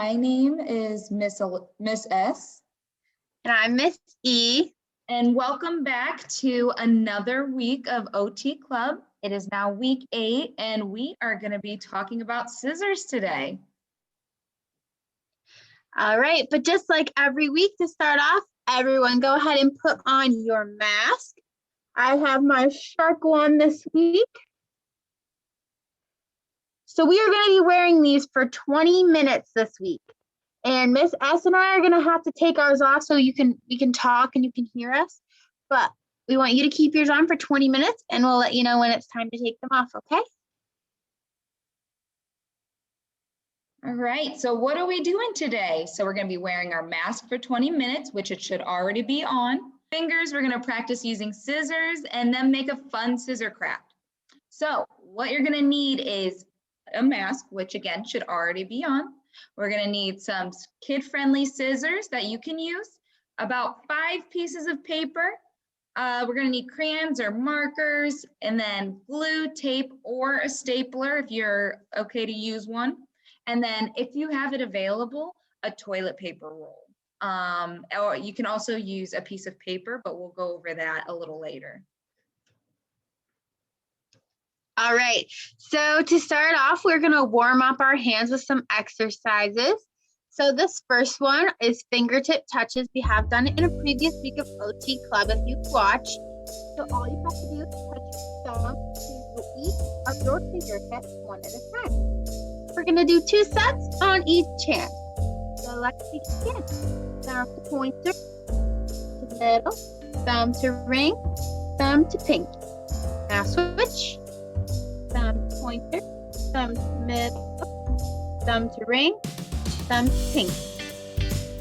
My name is Miss S. And I'm Miss E. And welcome back to another week of OT Club. It is now week 8, and we are going to be talking about scissors today. All right, but just like every week to start off, everyone go ahead and put on your mask. I have my shark one this week. So we are going to be wearing these for 20 minutes this week. And Miss S and I are going to have to take ours off so we can talk and you can hear us. But we want you to keep yours on for 20 minutes and we'll let you know when it's time to take them off, okay? All right, so what are we doing today? So we're going to be wearing our mask for 20 minutes, which it should already be on. Fingers, we're going to practice using scissors and then make a fun scissor craft. So what you're going to need is a mask, which again should already be on. We're going to need some kid-friendly scissors that you can use, about 5 pieces of paper. We're going to need crayons or markers, and then glue, tape, or a stapler if you're okay to use one. And then if you have it available, a toilet paper roll. Or you can also use a piece of paper, but we'll go over that a little later. All right, so to start off, we're going to warm up our hands with some exercises. So this first one is fingertip touches. We have done it in a previous week of OT Club if you've watched. So all you have to do is touch your thumb to each of your fingertips one at a time. We're going to do 2 sets on each hand. So let's begin. Thumb to pointer, to middle, thumb to ring, thumb to pinky. Now switch. Thumb to pointer, thumb to middle, thumb to ring, thumb to pinky.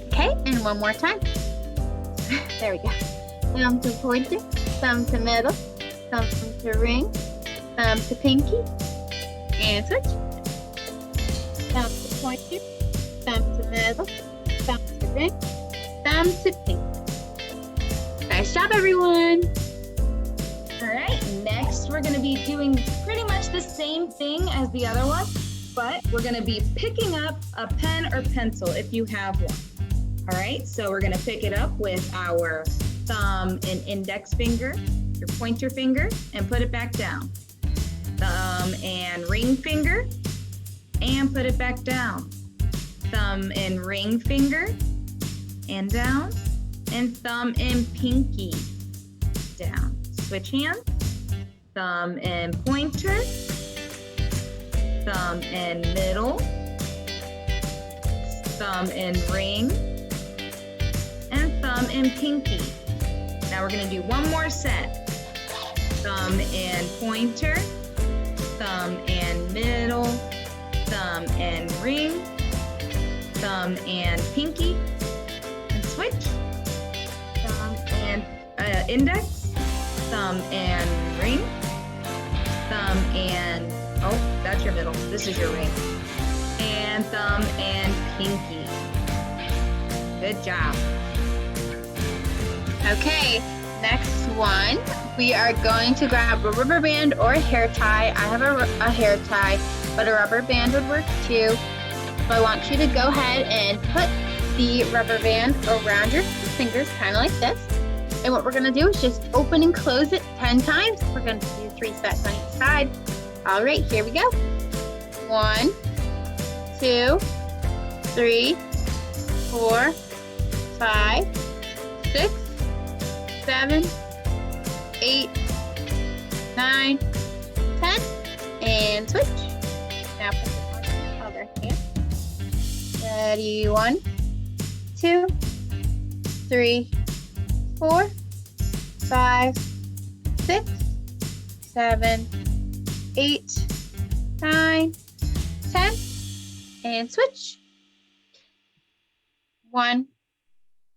Okay, and one more time. There we go. Thumb to pointer, thumb to middle, thumb to ring, thumb to pinky, and switch. Thumb to pointer, thumb to middle, thumb to ring, thumb to pinky. Nice job, everyone. All right, next we're going to be doing pretty much the same thing as the other one, but we're going to be picking up a pen or pencil if you have one. All right, so we're going to pick it up with our thumb and index finger, your pointer finger, and put it back down. Thumb and ring finger, and put it back down. Thumb and ring finger, and down. And thumb and pinky, down. Switch hands, thumb and pointer, thumb and middle, thumb and ring, and thumb and pinky. Now we're going to do one more set. Thumb and pointer, thumb and middle, thumb and ring, thumb and pinky, and switch. Thumb and index, thumb and ring, thumb and, oh, that's your middle, this is your ring, and thumb and pinky. Good job. Okay, next one, we are going to grab a rubber band or a hair tie. I have a hair tie, but a rubber band would work too. So I want you to go ahead and put the rubber band around your fingers, kind of like this. And what we're going to do is just open and close it 10 times. We're going to do 3 sets on each side. All right, here we go. 1, 2, 3, 4, 5, 6, 7, 8, 9, 10, and switch. Now put it on the other hand. Ready, 1, 2, 3, 4, 5, 6, 7, 8, 9, 10, and switch. 1,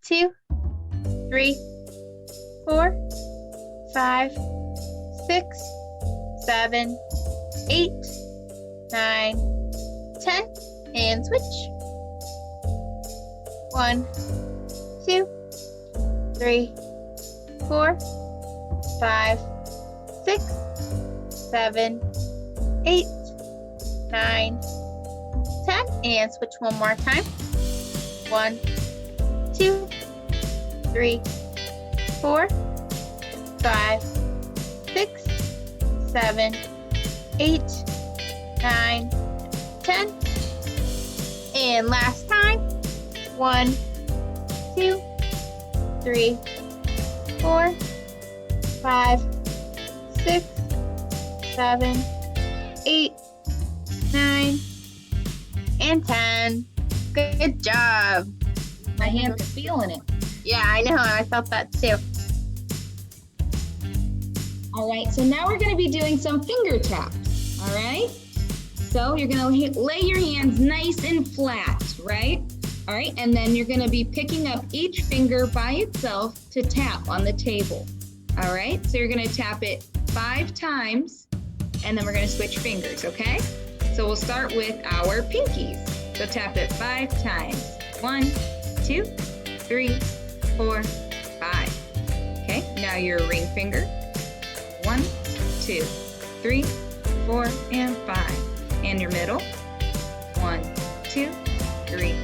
2, 3, 4, 5, 6, 7, 8, 9, 10, and switch. 1, 2, 3, 4, 5, 6, 7, 8, 9, 10, And switch one more time. 1, 2, 3, 4, 5, 6, 7, 8, 9, 10. And last time. 1, 2, 3, 4, 5, 6, 7, 8, 9, and 10. Good job. My hands are feeling it. Yeah, I know. I felt that too. All right, so now we're going to be doing some finger taps. All right. So you're going to lay your hands nice and flat, right? All right, and then you're going to be picking up each finger by itself to tap on the table. All right, so you're going to tap it 5 times, and then we're going to switch fingers, okay? So we'll start with our pinkies. So tap it 5 times. 1, 2, 3, 4, 5. Okay, now your ring finger. 1, 2, 3, 4, and 5. And your middle. 1, 2, 3,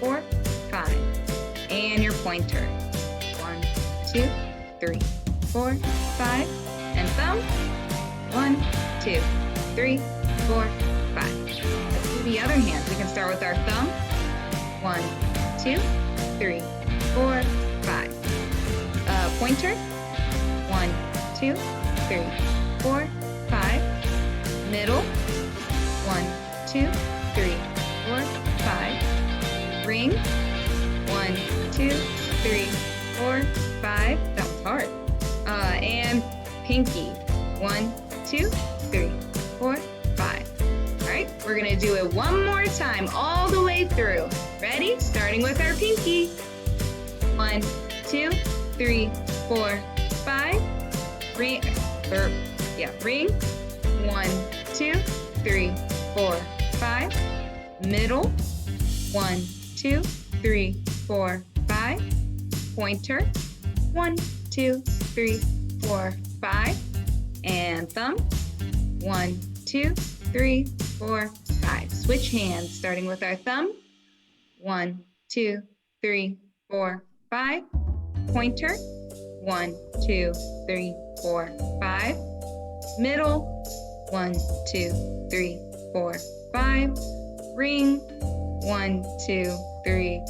4, 5. And your pointer. 1, 2, 3, 4, 5. And thumb. 1, 2, 3, 4, 5. Let's do the other hand. We can start with our thumb. 1, 2, 3, 4, 5. Pointer. 1, 2, 3, 4, 5. Middle. 1, 2, 3, 4, 5. Ring. 1, 2, 3, 4, 5. That was hard. And pinky. 1, 2, 3, 4, 5. All right, we're gonna do it one more time, all the way through. Ready? Starting with our pinky. 1, 2, 3, 4, 5. Ring. Ring. 1, 2, 3, 4, 5. Middle. 1, 2, 3, 4, 5. Pointer. 1, 2, 3, 4, 5. And thumb. 1, 2, 3, 4, 5. Switch hands, starting with our thumb. 1, 2, 3, 4, 5. Pointer. 1, 2, 3, 4, 5. Middle. 1, 2, 3, 4, 5. Ring. 1, 2, 3,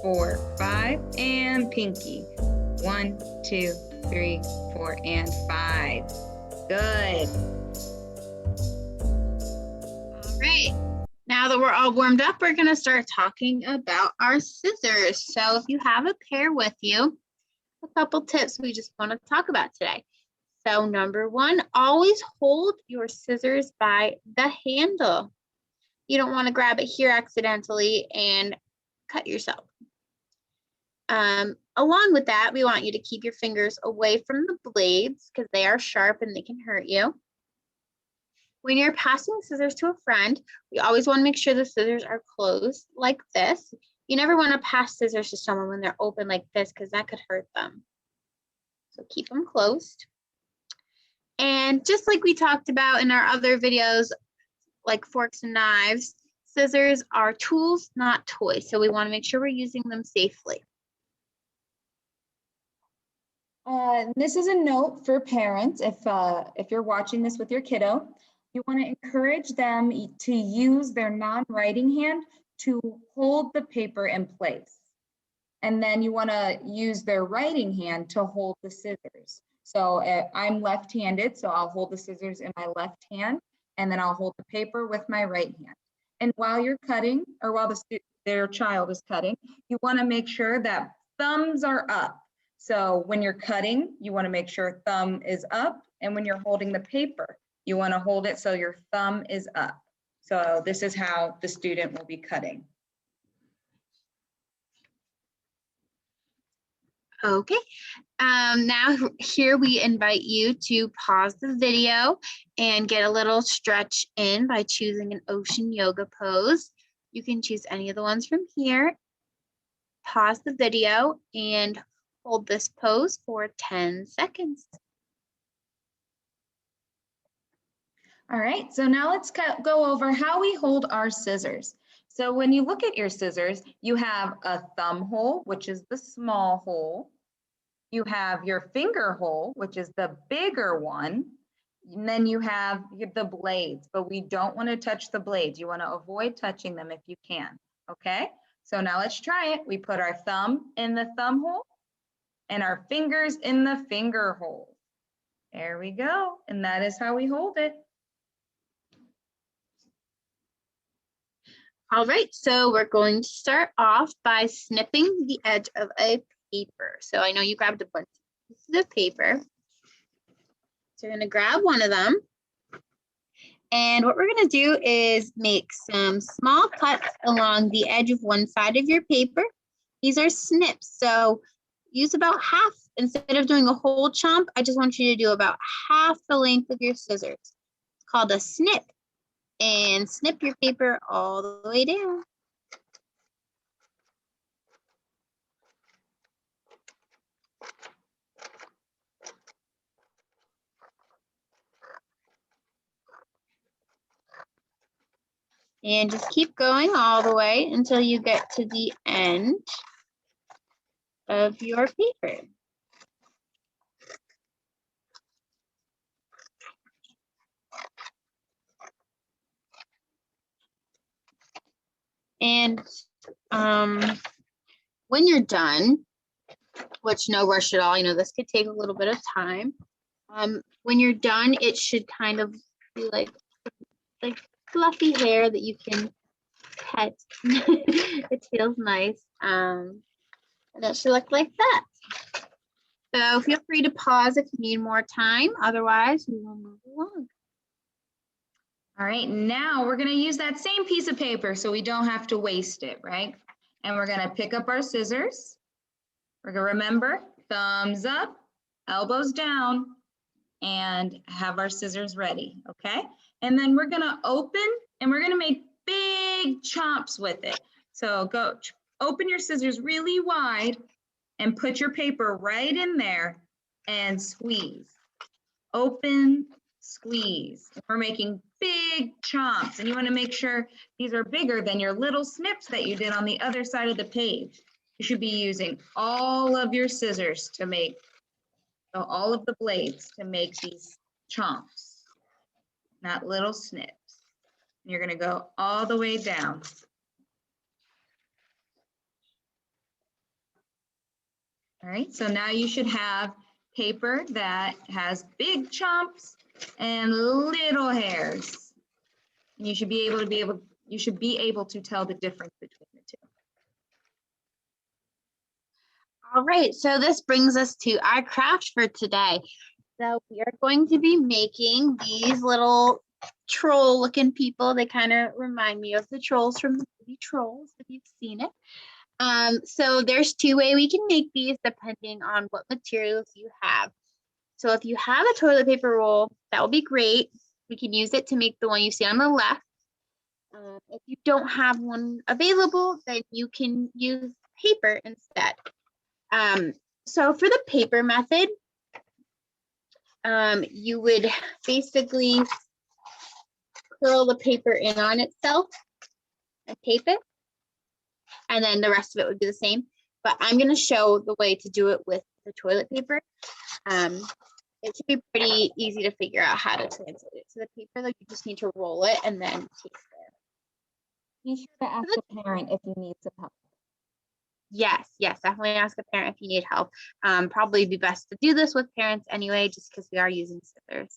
4, 5. And pinky. 1, 2, 3, 4, and 5. Good. All right. Now that we're all warmed up, we're going to start talking about our scissors. So if you have a pair with you, a couple tips we just want to talk about today. So number 1, always hold your scissors by the handle. You don't want to grab it here accidentally and cut yourself. Along with that, we want you to keep your fingers away from the blades because they are sharp and they can hurt you. When you're passing scissors to a friend, we always want to make sure the scissors are closed like this. You never want to pass scissors to someone when they're open like this because that could hurt them. So keep them closed. And just like we talked about in our other videos, like forks and knives, scissors are tools, not toys. So we want to make sure we're using them safely. This is a note for parents. If you're watching this with your kiddo, you want to encourage them to use their non-writing hand to hold the paper in place. And then you want to use their writing hand to hold the scissors. So I'm left-handed, so I'll hold the scissors in my left hand, and then I'll hold the paper with my right hand. And while you're cutting, or while their child is cutting, you want to make sure that thumbs are up. So when you're cutting, you want to make sure thumb is up, and when you're holding the paper, you want to hold it so your thumb is up. So this is how the student will be cutting. Okay, now here we invite you to pause the video and get a little stretch in by choosing an ocean yoga pose. You can choose any of the ones from here. Pause the video and hold this pose for 10 seconds. All right, so now let's go over how we hold our scissors. So when you look at your scissors, you have a thumb hole, which is the small hole. You have your finger hole, which is the bigger one. And then you have the blades, but we don't want to touch the blades. You want to avoid touching them if you can, okay? So now let's try it. We put our thumb in the thumb hole and our fingers in the finger hole. There we go. And that is how we hold it. All right, so we're going to start off by snipping the edge of a paper. So I know you grabbed a bunch of pieces of paper. So you're going to grab one of them. And what we're going to do is make some small cuts along the edge of one side of your paper. These are snips. So use about half. Instead of doing a whole chomp, I just want you to do about half the length of your scissors. It's called a snip. And snip your paper all the way down. And just keep going all the way until you get to the end of your paper. And when you're done, which no rush at all, you know, this could take a little bit of time. When you're done, it should kind of be like fluffy hair that you can pet. It feels nice. And it should look like that. So feel free to pause if you need more time. Otherwise, we will move along. All right, now we're gonna use that same piece of paper so we don't have to waste it, right? And we're gonna pick up our scissors. We're gonna remember, thumbs up, elbows down, and have our scissors ready, okay? And then we're gonna open and we're gonna make big chomps with it. So go open your scissors really wide and put your paper right in there and squeeze. Open, squeeze. We're making big chomps and you want to make sure these are bigger than your little snips that you did on the other side of the page. You should be using all of your scissors to make, so all of the blades to make these chomps, not little snips. And you're going to go all the way down. All right, so now you should have paper that has big chomps and little hairs. And you should be able to tell the difference between the two. All right, so this brings us to our craft for today. So we are going to be making these little troll looking people. They kind of remind me of the trolls from the movie Trolls, if you've seen it. So there's two ways we can make these depending on what materials you have. So if you have a toilet paper roll, that will be great. We can use it to make the one you see on the left. If you don't have one available, then you can use paper instead. So for the paper method, you would basically curl the paper in on itself and tape it. And then the rest of it would be the same. But I'm going to show the way to do it with the toilet paper. It should be pretty easy to figure out how to translate it to the paper. Like you just need to roll it and then tape it. Be sure to ask a parent if you need some help. Yes, definitely ask a parent if you need help. Probably be best to do this with parents anyway, just because we are using scissors.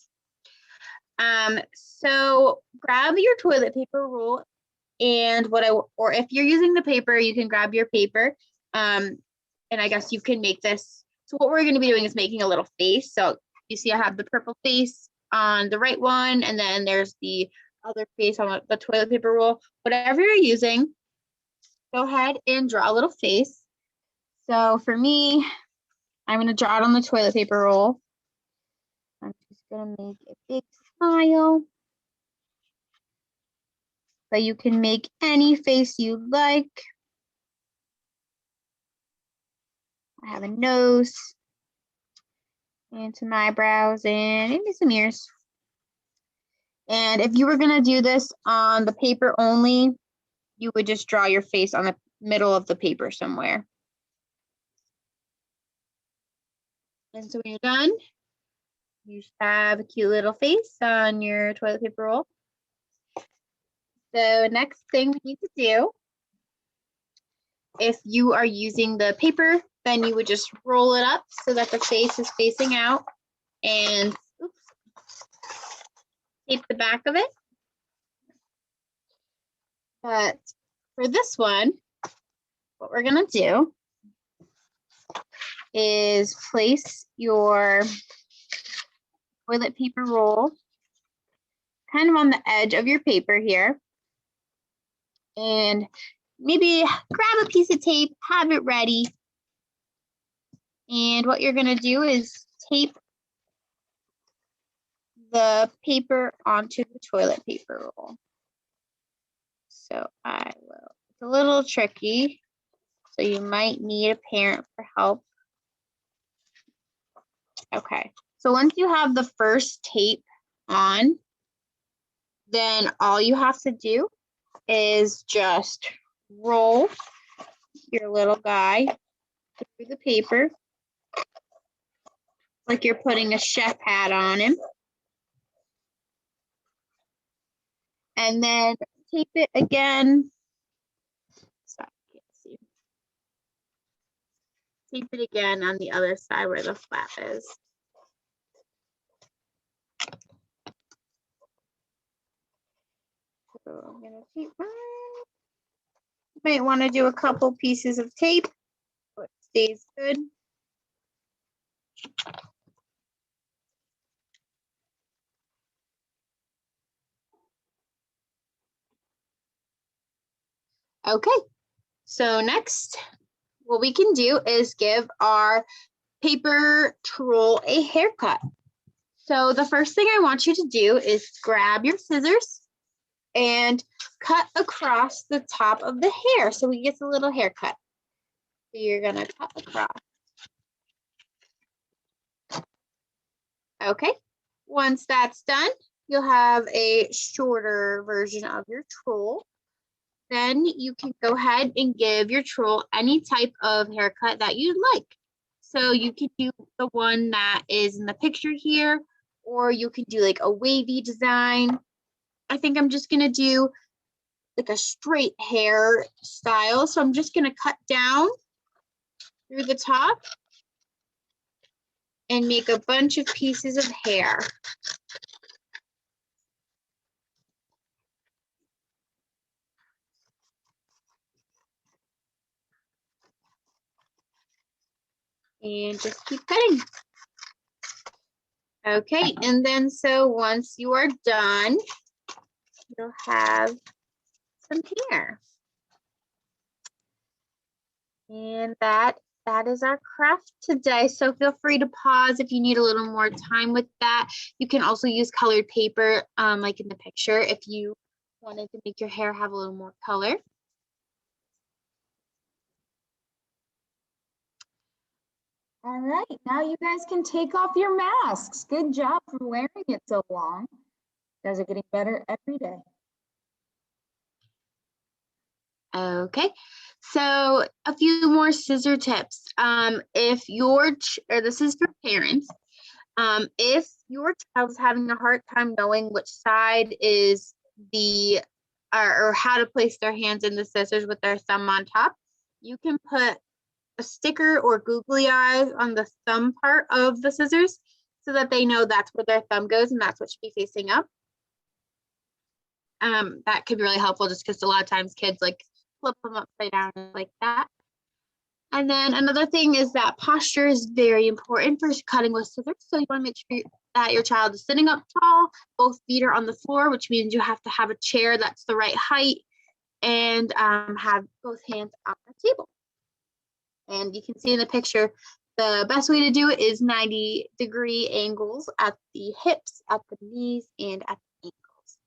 So grab your toilet paper roll, and or if you're using the paper, you can grab your paper. And I guess you can make this. So what we're going to be doing is making a little face. So you see I have the purple face on the right one, and then there's the other face on the toilet paper roll. Whatever you're using, go ahead and draw a little face. So for me, I'm going to draw it on the toilet paper roll. I'm just going to make a big smile. But you can make any face you like. I have a nose and some eyebrows and maybe some ears. And if you were going to do this on the paper only, you would just draw your face on the middle of the paper somewhere. And so when you're done, you just have a cute little face on your toilet paper roll. So next thing we need to do, if you are using the paper, then you would just roll it up so that the face is facing out and tape the back of it. But for this one, what we're gonna do is place your toilet paper roll kind of on the edge of your paper here. And maybe grab a piece of tape, have it ready. And what you're gonna do is tape the paper onto the toilet paper roll. So I will, it's a little tricky, so you might need a parent for help. Okay, so once you have the first tape on, then all you have to do is just roll your little guy through the paper like you're putting a chef hat on him. And then tape it again. Sorry, I can't see. Tape it again on the other side where the flap is. So I'm gonna tape mine. You might want to do a couple pieces of tape so it stays good. Okay, so next, what we can do is give our paper roll a haircut. So the first thing I want you to do is grab your scissors and cut across the top of the hair so we get a little haircut. So you're gonna cut across. Okay, once that's done, you'll have a shorter version of your troll. Then you can go ahead and give your troll any type of haircut that you'd like. So you can do the one that is in the picture here, or you can do like a wavy design. I think I'm just gonna do like a straight hair style. So I'm just gonna cut down through the top and make a bunch of pieces of hair. And just keep cutting. Okay, and then so once you are done, you'll have some hair. And that is our craft today. So feel free to pause if you need a little more time with that. You can also use colored paper, like in the picture, if you wanted to make your hair have a little more color. All right, now you guys can take off your masks. Good job for wearing it so long. You guys are getting better every day. Okay, so a few more scissor tips. If this is for parents, if your child is having a hard time knowing which side is or how to place their hands in the scissors with their thumb on top, you can put a sticker or googly eyes on the thumb part of the scissors so that they know that's where their thumb goes and that's what should be facing up. That could be really helpful just because a lot of times kids like flip them upside down like that. And then another thing is that posture is very important for cutting with scissors. So you want to make sure that your child is sitting up tall, both feet are on the floor, which means you have to have a chair that's the right height, and have both hands on the table. And you can see in the picture, the best way to do it is 90-degree angles at the hips, at the knees, and at the ankles.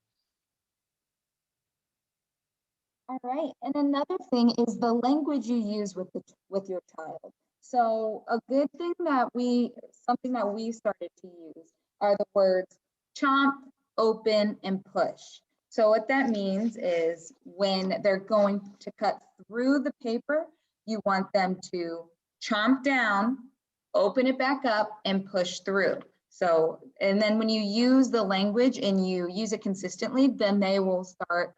All right, and another thing is the language you use with your child. So a good thing something that we started to use are the words chomp, open, and push. So what that means is when they're going to cut through the paper, you want them to chomp down, open it back up, and push through. So, and then when you use the language and you use it consistently, then they will start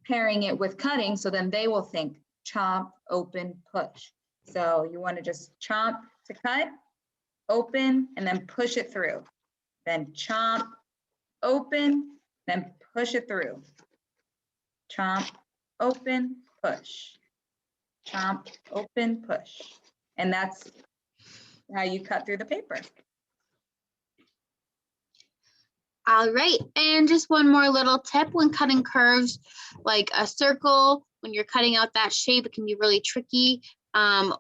pairing it with cutting. So then they will think chomp, open, push. So you want to just chomp to cut, open, and then push it through. Then chomp, open, then push it through. Chomp, open, push. Chomp, open, push. And that's how you cut through the paper. All right, and just one more little tip when cutting curves, like a circle, when you're cutting out that shape, it can be really tricky.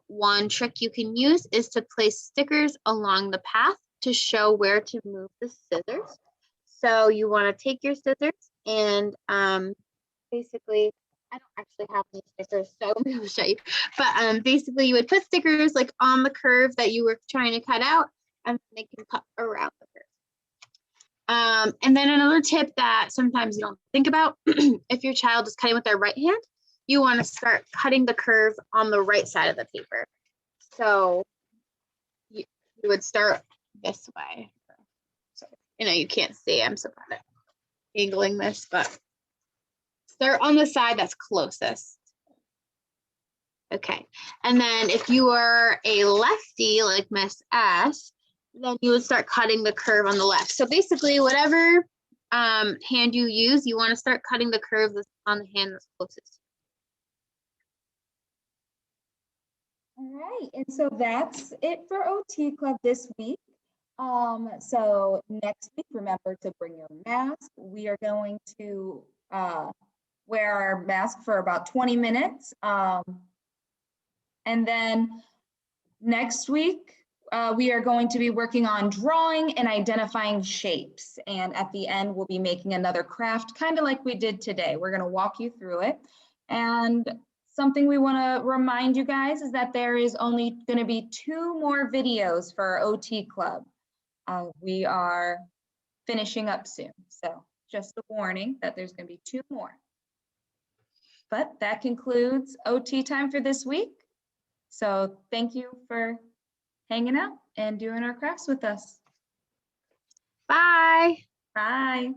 One trick you can use is to place stickers along the path to show where to move the scissors. So you want to take your scissors and basically, I don't actually have any stickers, so I'm going to show you. But basically, you would put stickers like on the curve that you were trying to cut out, and they can cut around the curve. And then another tip that sometimes you don't think about, if your child is cutting with their right hand, you want to start cutting the curve on the right side of the paper. So you would start this way. So, you can't see, I'm so bad at angling this, but start on the side that's closest. Okay, and then if you are a lefty like Miss S, then you would start cutting the curve on the left. So basically, whatever hand you use, you want to start cutting the curve on the hand that's closest. All right, and so that's it for OT Club this week. So next week, remember to bring your mask. We are going to wear our mask for about 20 minutes. And then next week, we are going to be working on drawing and identifying shapes. And at the end, we'll be making another craft, kind of like we did today. We're going to walk you through it. And something we want to remind you guys is that there is only going to be 2 more videos for our OT Club. We are finishing up soon. So just a warning that there's going to be 2 more. But that concludes OT time for this week. So thank you for hanging out and doing our crafts with us. Bye. Bye.